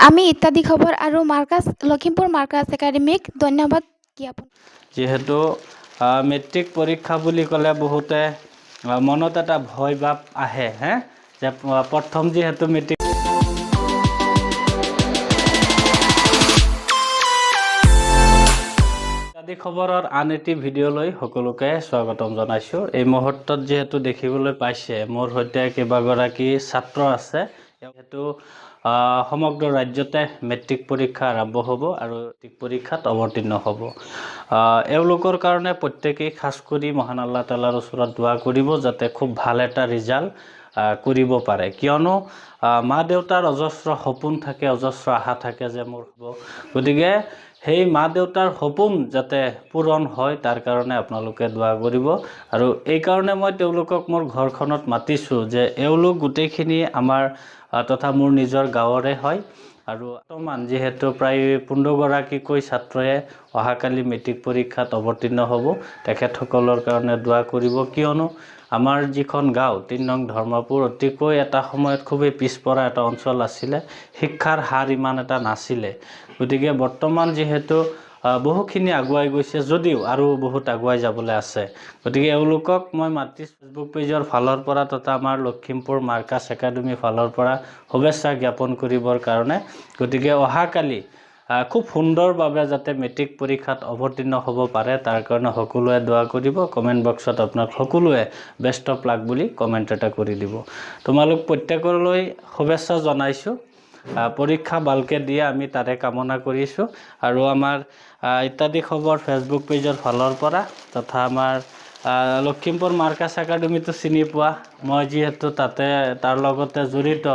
আমি ইত্যাদি খবৰ আৰু মাৰ্কাছ লখিমপুৰ মাৰ্কাছ একাডেমিক ধন্যবাদ জ্ঞাপন। যেহেতু মেট্ৰিক পৰীক্ষা বুলি ক'লে বহুতে মনত এটা ভয় ভাৱ আহে যে প্ৰথম যেহেতু মেট্ৰিক ইত্যাদি খবৰৰ আন এটি ভিডিঅ'লৈ সকলোকে স্বাগতম জনাইছোঁ। এই মুহূৰ্তত যিহেতু দেখিবলৈ পাইছে মোৰ সৈতে কেইবাগৰাকী ছাত্ৰ আছে। যিহেতু সমগ্ৰ ৰাজ্যতে মেট্ৰিক পৰীক্ষা আৰম্ভ হ'ব আৰু মেট্ৰিক পৰীক্ষাত অৱতীৰ্ণ হ'ব। এওঁলোকৰ কাৰণে প্ৰত্যেকেই খাস কৰি মহান আল্লাহ তাআলাৰ ওচৰত দোৱা কৰিব যাতে খুব ভাল এটা ৰিজাল্ট কৰিব পাৰে। কিয়নো মা দেউতাৰ অজস্ৰ সপোন থাকে, অজস্ৰ আশা থাকে যে মোৰ হ'ব। গতিকে সেই মা দেউতাৰ সপোন যাতে পূৰণ হয় তাৰ কাৰণে আপোনালোকে দোৱা কৰিব। আৰু এই কাৰণে মই তেওঁলোকক মোৰ ঘৰখনত মাতিছোঁ যে এওঁলোক গোটেইখিনি আমাৰ তথা মোৰ নিজৰ গাঁৱৰে হয়। আৰু বৰ্তমান যিহেতু প্ৰায় 15গৰাকীকৈ ছাত্ৰয়ে অহাকালি মেট্ৰিক পৰীক্ষাত অৱতীৰ্ণ হ'ব, তেখেতসকলৰ কাৰণে দোৱা কৰিব। কিয়নো আমাৰ যিখন গাঁও ৩ নং ধৰ্মপুৰ অতিকৈ এটা সময়ত খুবেই পিছপৰা এটা অঞ্চল আছিলে, শিক্ষাৰ হাৰ ইমান এটা নাছিলে। গতিকে বৰ্তমান যিহেতু বহুখিনি আগুৱাই গৈছে যদিও আৰু বহুত আগুৱাই যাবলৈ আছে। গতিকে এওঁলোকক মই মাতৃ ফেচবুক পেজৰ ফালৰ পৰা তথা আমাৰ লখিমপুৰ মাৰ্কাছ একাডেমীৰ ফালৰ পৰা শুভেচ্ছা জ্ঞাপন কৰিবৰ কাৰণে। গতিকে অহাকালি খুব সুন্দৰভাৱে যাতে মেট্ৰিক পৰীক্ষাত অৱতীৰ্ণ হ'ব পাৰে তাৰ কাৰণে সকলোৱে দোৱা কৰিব। কমেণ্ট বক্সত আপোনাক সকলোৱে বেষ্ট অফ লাক বুলি কমেণ্ট এটা কৰি দিব। তোমালোক প্ৰত্যেকলৈ শুভেচ্ছা জনাইছোঁ। পৰীক্ষা ভালকৈ দিয়ে আমি তাৰে কামনা কৰিছোঁ। আৰু আমাৰ ইত্যাদি খবৰ ফেচবুক পেজৰ ফালৰ পৰা তথা আমাৰ লখিমপুৰ মাৰ্কাছ একাডেমীটো চিনি পোৱা, মই যিহেতু তাৰ লগতে জড়িত,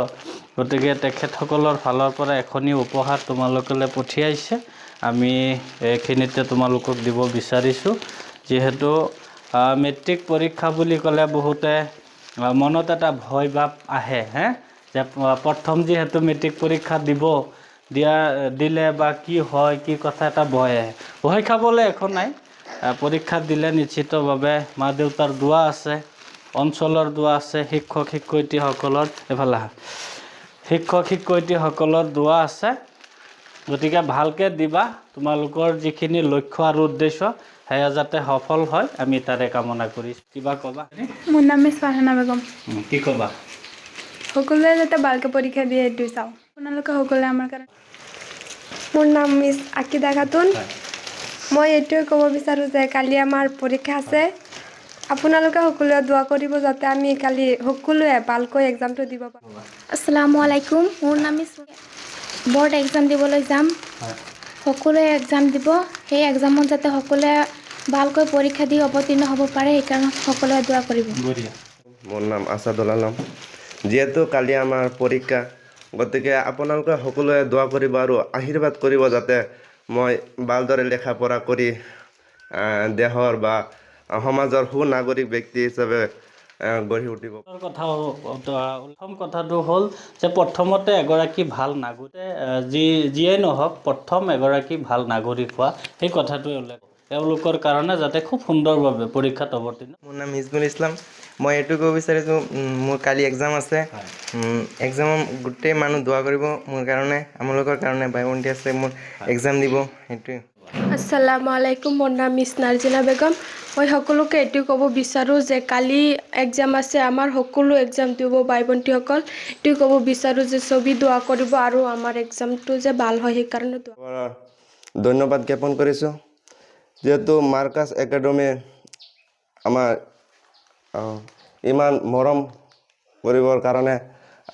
গতিকে তেখেতসকলৰ ফালৰ পৰা এখনি উপহাৰ তোমালোকলৈ পঠিয়াইছে। আমি এইখিনিতে তোমালোকক দিব বিচাৰিছোঁ। যিহেতু মেট্ৰিক পৰীক্ষা বুলি ক'লে বহুতে মনত এটা ভয় ভাৱ আহে যে প্ৰথম যিহেতু মেট্ৰিক পৰীক্ষা দিলে বা কি হয় কি কথা এটা ভয় আহে। ভয় খাবলৈ একো নাই। পৰীক্ষা দিলে নিশ্চিতভাৱে মা দেউতাৰ দোৱা আছে, অঞ্চলৰ দোৱা আছে, শিক্ষক শিক্ষয়িত্ৰীসকলৰ দোৱা আছে। গতিকে ভালকৈ দিবা। তোমালোকৰ যিখিনি লক্ষ্য আৰু উদ্দেশ্য সেয়া যাতে সফল হয় আমি তাৰে কামনা কৰিছোঁ। কিবা ক'বা? মোৰ নাম মিছ ফাৰহানা বেগম। কি ক'বা? সকলোৱে যাতে ভালকৈ পৰীক্ষা দিয়ে এইটো চাওঁ। আপোনালোকে সকলোৱে আমাৰ কাৰণে। মোৰ নাম মিছ আকিদা খাতুন। মই এইটোৱে ক'ব বিচাৰোঁ যে কালি আমাৰ পৰীক্ষা আছে। আপোনালোকে সকলোৱে দোৱা কৰিব যাতে আমি কালি সকলোৱে ভালকৈ এক্সামটো দিব পাৰোঁ। আসসালামু আলাইকুম। মোৰ নাম বৰ্ড এক্সাম দিবলৈ যাম। সকলোৱে এক্সাম দিব। সেই এক্সামত যাতে সকলোৱে ভালকৈ পৰীক্ষা দি অৱতীৰ্ণ হ'ব পাৰে সেইকাৰণে সকলোৱে দোৱা কৰিব। মোৰ নাম আছাদুল আলম। যিহেতু কালি আমাৰ পৰীক্ষা, গতিকে আপোনালোকে সকলোৱে দোৱা কৰিব আৰু আশীৰ্বাদ কৰিব যাতে মই ভালদৰে লেখা পঢ়া কৰি দেশৰ বা সমাজৰ সুনাগৰিক ব্যক্তি হিচাপে গঢ়ি উঠিব। প্ৰথম কথাটো হ'ল যে প্ৰথমতে এগৰাকী ভাল নাগৰিক যিয়ে নহওক প্ৰথম এগৰাকী ভাল নাগৰিক হোৱা সেই কথাটোৱে উল্লেখ তেওঁলোকৰ কাৰণে যাতে খুব সুন্দৰভাৱে পৰীক্ষাত অৱতীৰ্ণ। মোৰ নাম হিজবুল ইছলাম। মই এইটো ক'ব বিচাৰিছোঁ মোৰ কালি এক্সাম আছে। এক্সামত গোটেই মানুহ দোৱা কৰিব মোৰ কাৰণে, আপোনালোকৰ কাৰণে ভাই ভণ্টি আছে মোৰ এক্সাম দিব সেইটোৱে। আসসালামু আলাইকুম। মোৰ নাম মিছ নাৰ্জিনা বেগম। মই সকলোকে এইটো ক'ব বিচাৰোঁ যে কালি এক্সাম আছে, আমাৰ সকলো এক্সাম দিব ভাই ভণ্টিসকল। এইটো ক'ব বিচাৰোঁ যে ছবি দোৱা কৰিব আৰু আমাৰ এক্সামটো যে ভাল হয় সেইকাৰণে ধন্যবাদ জ্ঞাপন কৰিছোঁ। যিহেতু মাৰ্কাছ একাডেমি আমাৰ ইমান মৰম কৰিবৰ কাৰণে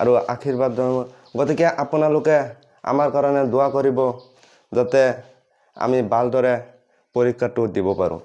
আৰু আশীৰ্বাদ জনাব, গতিকে আপোনালোকে আমাৰ কাৰণে দোৱা কৰিব যাতে আমি ভালদৰে পৰীক্ষাটো দিব পাৰোঁ।